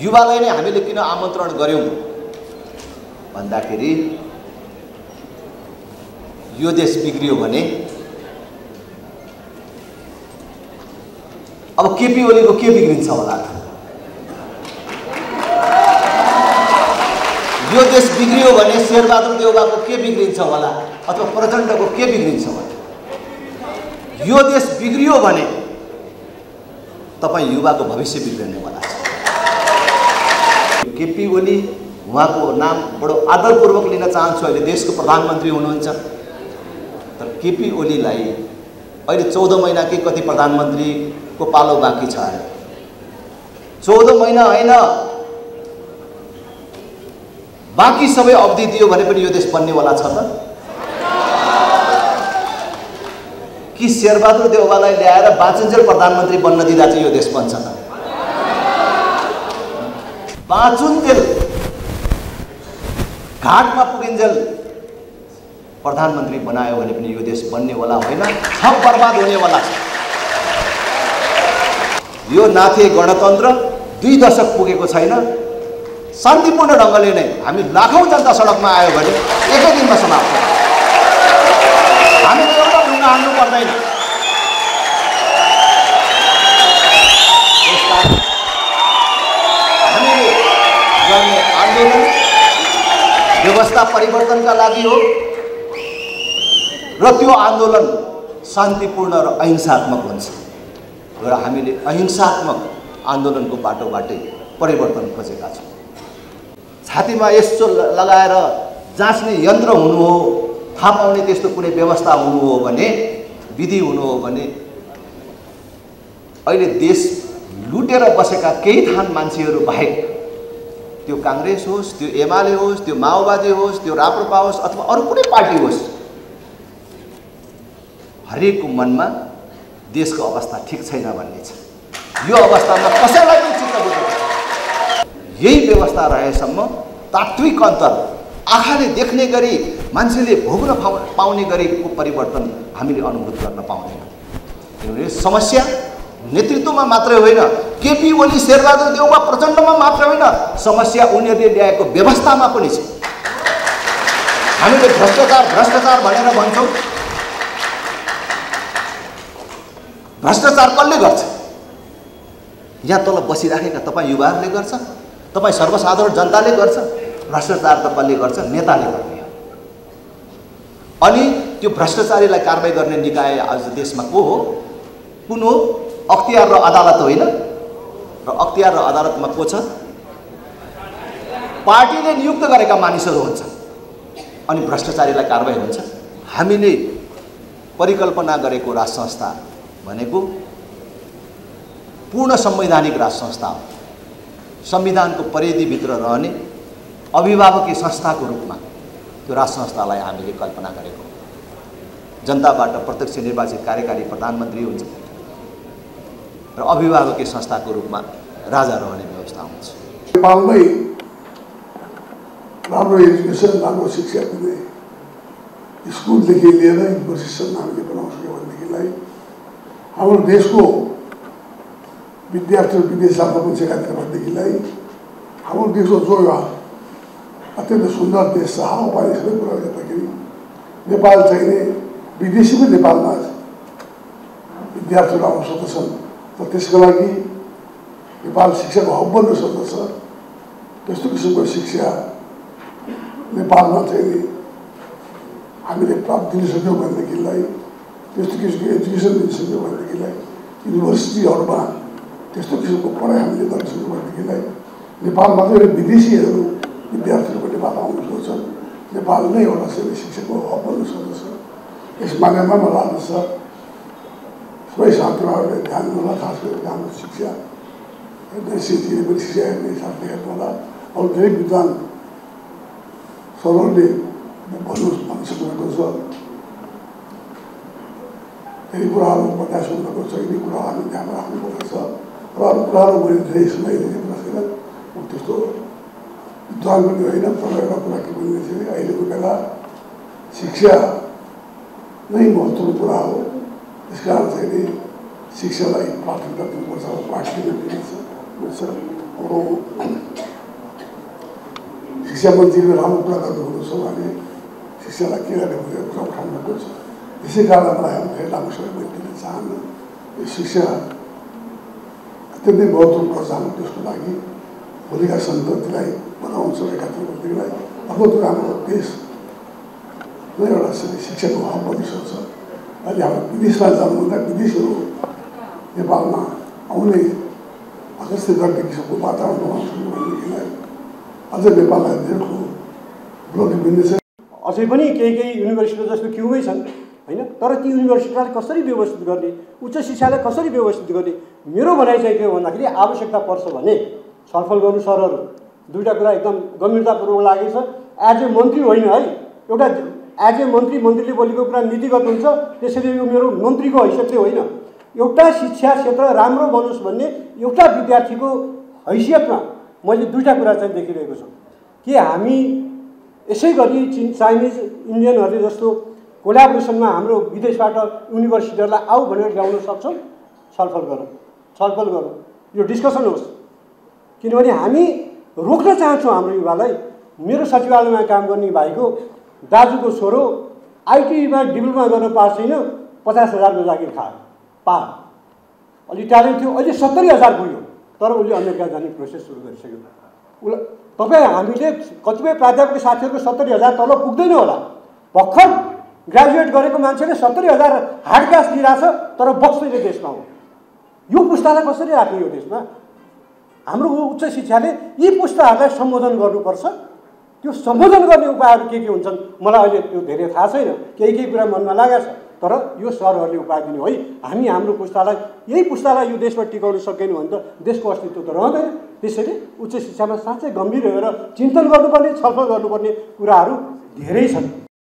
युवालाई नै हामीले किन आमन्त्रण गर्यौं भन्दाखेरि यो देश बिग्रियो भने अब केपी ओलीको के बिग्रिन्छ होला त? यो देश बिग्रियो भने शेरबहादुर देउवाको के बिग्रिन्छ होला अथवा प्रचण्डको के बिग्रिन्छ होला? यो देश बिग्रियो भने तपाईं युवाको भविष्य बिग्रिने वाला छ। केपी ओली उहाँको नाम बडो आदरपूर्वक लिन चाहन्छु। अहिले देशको प्रधानमन्त्री हुनुहुन्छ, तर केपी ओलीलाई अहिले 14 महिना कि कति प्रधानमन्त्रीको पालो बाँकी छ। 14 महिना होइन, बाँकी सबै अवधि दियो भने पनि यो देश बन्नेवाला छ त? कि शेरबहादुर देउवालाई ल्याएर बाँचुन्जेल प्रधानमन्त्री बन्न दिँदा चाहिँ यो देश बन्छ त? बाँचुन्जेल घाटमा पुगिन्जेल प्रधानमन्त्री बनायो भने पनि यो देश बन्नेवाला होइन, सब बर्बाद हुनेवाला छ। यो नाथे गणतन्त्र 2 दशक पुगेको छैन। शान्तिपूर्ण ढङ्गले नै हामी लाखौं जनता सडकमा आयो भने एकै दिनमा समाप्त। हामीले एउटा ढुङ्गा हान्नु पर्दैन। हामीले गर्ने आन्दोलन व्यवस्था परिवर्तनका लागि हो र त्यो आन्दोलन शान्तिपूर्ण र अहिंसात्मक हुन्छ र हामीले अहिंसात्मक आन्दोलनको बाटोबाटै परिवर्तन खोजेका छौँ। छातीमा यस्तो लगाएर जाँच्ने यन्त्र हुनु हो, थाहा पाउने त्यस्तो कुनै व्यवस्था हुनु हो भने, विधि हुनु हो भने अहिले देश लुटेर बसेका केही थान मान्छेहरू बाहेक, त्यो कांग्रेस होस्, त्यो एमाले होस्, त्यो माओवादी होस्, त्यो राप्रपा होस् अथवा अरू कुनै पार्टी होस्, हरेकको मनमा देशको अवस्था ठिक छैन भन्ने छ। यो अवस्थामा कसैलाई पनि चित्त बुझेको छ। यही व्यवस्था रहेसम्म तात्विक अन्तर आँखाले देख्ने गरी मान्छेले भोग्न पाउने गरेको परिवर्तन हामीले अनुभूत गर्न पाउँदैनौँ। किनभने समस्या नेतृत्वमा मात्रै होइन, केपी ओली, शेरबहादुर देउवा, प्रचण्डमा मात्र होइन, समस्या उनीहरूले ल्याएको व्यवस्थामा पनि छ। हामीले भ्रष्टाचार भ्रष्टाचार भनेर भन्छौँ। भ्रष्टाचार कसले गर्छ? यहाँ तल बसिराखेका तपाईँ युवाहरूले गर्छ, तपाईँ सर्वसाधारण जनताले गर्छ। भ्रष्टाचार त कसले गर्छ? नेताले गर्ने हो। अनि त्यो भ्रष्टाचारीलाई कारबाही गर्ने निकाय आज देशमा को हो? कुन हो? अख्तियार र अदालत होइन। र अख्तियार र अदालतमा को छ? पार्टीले नियुक्त गरेका मानिसहरू हुन्छ। अनि भ्रष्टाचारीलाई कारबाही हुन्छ। हामीले परिकल्पना गरेको राज संस्था भनेको पूर्ण संवैधानिक राज संस्था हो। संविधानको परिधिभित्र रहने अभिभावकीय संस्थाको रूपमा त्यो राज संस्थालाई हामीले कल्पना गरेको। जनताबाट प्रत्यक्ष निर्वाचित कार्यकारी प्रधानमन्त्री हुन्छ र अभिभावकीय संस्थाको रूपमा राजा रहने व्यवस्था हुन्छ। नेपालमै राम्रो एजुकेसन, राम्रो शिक्षा दिने स्कुलदेखि लिएर युनिभर्सिटीसम्म हामीले बनाउन सक्यौँ भनेदेखिलाई हाम्रो देशको विद्यार्थीहरू विदेश जान पनि सकेका भनेदेखिलाई हाम्रो देशको जो अत्यन्त सुन्दर देश छ, हावापानी सबै कुरा गर्दाखेरि नेपाल चाहिने विदेशी पनि नेपालमा विद्यार्थीहरू आउन सक्दछन्। र त्यसको लागि नेपाल शिक्षाको हब बन्न सक्दछ। त्यस्तो किसिमको शिक्षा नेपालमा चाहिँ हामीले प्राप्त दिन सक्यौँ भनेदेखिलाई, त्यस्तो किसिमको एजुकेसन दिन सक्यौँ भनेदेखिलाई, युनिभर्सिटीहरूमा त्यस्तो किसिमको पढाइ हामीले गर्न सक्यौँ भनेदेखिलाई नेपालमा चाहिँ विदेशीहरू विद्यार्थीहरूको नेपाल आउन सक्छन्। नेपाल नै एउटा चाहिँ शिक्षाको हब बन्न सक्दछ। यस मानेमा मलाई लाग्दछ सबै साथीहरूले ध्यान होला, खास गरेर हाम्रो शिक्षा सिटीले पनि शिक्षा हेर्ने हिसाबले हेर्नु होला। अरू धेरै विद्वान सरहरूले भनिसक्नुभएको छ। धेरै कुराहरू बताइ सक्नुभएको छ। यिनी कुराहरू हामी ध्यान राख्नुपर्ने छ। र अरू कुराहरू मैले धेरै सुनाइदिने कुरा छैन। म त्यस्तो विद्वान पनि होइन। तर एउटा कुरा के भनिन्छ भने अहिलेको बेला शिक्षा नै महत्त्वपूर्ण कुरा हो। त्यसकारण चाहिँ शिक्षालाई प्राथमिकता दिनुपर्छ। पार्टीले दिन्छ। शिक्षा मन्त्रीले राम्रो कुरा गर्नुहुन्छ भने शिक्षालाई के गर्ने भनेर कुरा उठाउनुपर्छ। त्यसै कारण मलाई हामी फेरि लामो समय पनि दिन चाहन्न। यो शिक्षा अत्यन्तै महत्त्वपूर्ण पर्छ हाम्रो देशको लागि, भोलिका सन्ततिलाई बनाउँछ, एकातिर पीढीलाई अर्कोतिर हाम्रो देशमा एउटा शिक्षाको हब बन्न सक्छ। अहिले हाम्रो विदेशमा जानुभन्दा विदेशीहरू नेपालमा आउने अगस्ती गर्ने किसिमको वातावरण बनाउन सक्नु भनेदेखिलाई अझ नेपाललाई धेरै ठुलो उपलब्धि मिल्नेछ। अझै पनि केही युनिभर्सिटी जस्तो क्युमै छन् होइन, तर ती युनिभर्सिटीलाई कसरी व्यवस्थित गर्ने, उच्च शिक्षालाई कसरी व्यवस्थित गर्ने, मेरो भनाइ चाहिँ के हो भन्दाखेरि आवश्यकता पर्छ भने छलफल गर्नु सरहरू। दुईवटा कुरा एकदम गम्भीरतापूर्वक लागेको छ। एज ए मन्त्री होइन है, एउटा एज ए मन्त्रीले बोलेको कुरा नीतिगत हुन्छ, त्यसैले यो मेरो मन्त्रीको हैसियतले होइन, एउटा शिक्षा क्षेत्र राम्रो बनोस् भन्ने एउटा विद्यार्थीको हैसियतमा मैले दुईवटा कुरा चाहिँ देखिरहेको छु। के हामी यसै गरी चाइनिज इन्डियनहरूले जस्तो कोलाबोरेसनमा हाम्रो विदेशबाट युनिभर्सिटीहरूलाई आऊ भनेर ल्याउन सक्छौँ? छलफल गरौँ, यो डिस्कसन होस्। किनभने हामी रोक्न चाहन्छौँ हाम्रो युवालाई। मेरो सचिवालयमा काम गर्ने भाइको दाजुको छोरो आइटीमा डिप्लोमा गर्न पास छैन, 50,000को जागिर खायो, पार अलि ट्यालेन्ट थियो, अहिले 70,000 पुग्यो, तर उसले अमेरिका जाने प्रोसेस सुरु गरिसक्यो। उसलाई तपाईँ हामीले कतिपय प्राध्यापक साथीहरूको 70,000 तल पुग्दैन होला। भर्खर ग्रेजुएट गरेको मान्छेले 70,000 हार्ड क्यास दिइरहेछ, तर बस्दैन देशमा हो। यो पुस्तालाई कसरी राख्ने यो देशमा? हाम्रो उच्च शिक्षाले यी पुस्ताहरूलाई सम्बोधन गर्नुपर्छ। त्यो सम्बोधन गर्ने उपायहरू के हुन्छन् मलाई अहिले त्यो धेरै थाहा छैन, केही कुरा मनमा लागेको छ, तर यो सरहरूले उपाय दिनु है। हामी हाम्रो पुस्तालाई यही पुस्तालाई यो देशमा टिकाउन सकेन भने त देशको अस्तित्व त रहँदैन। त्यसैले उच्च शिक्षामा साँच्चै गम्भीर भएर चिन्तन गर्नुपर्ने, छलफल गर्नुपर्ने कुराहरू धेरै छन्।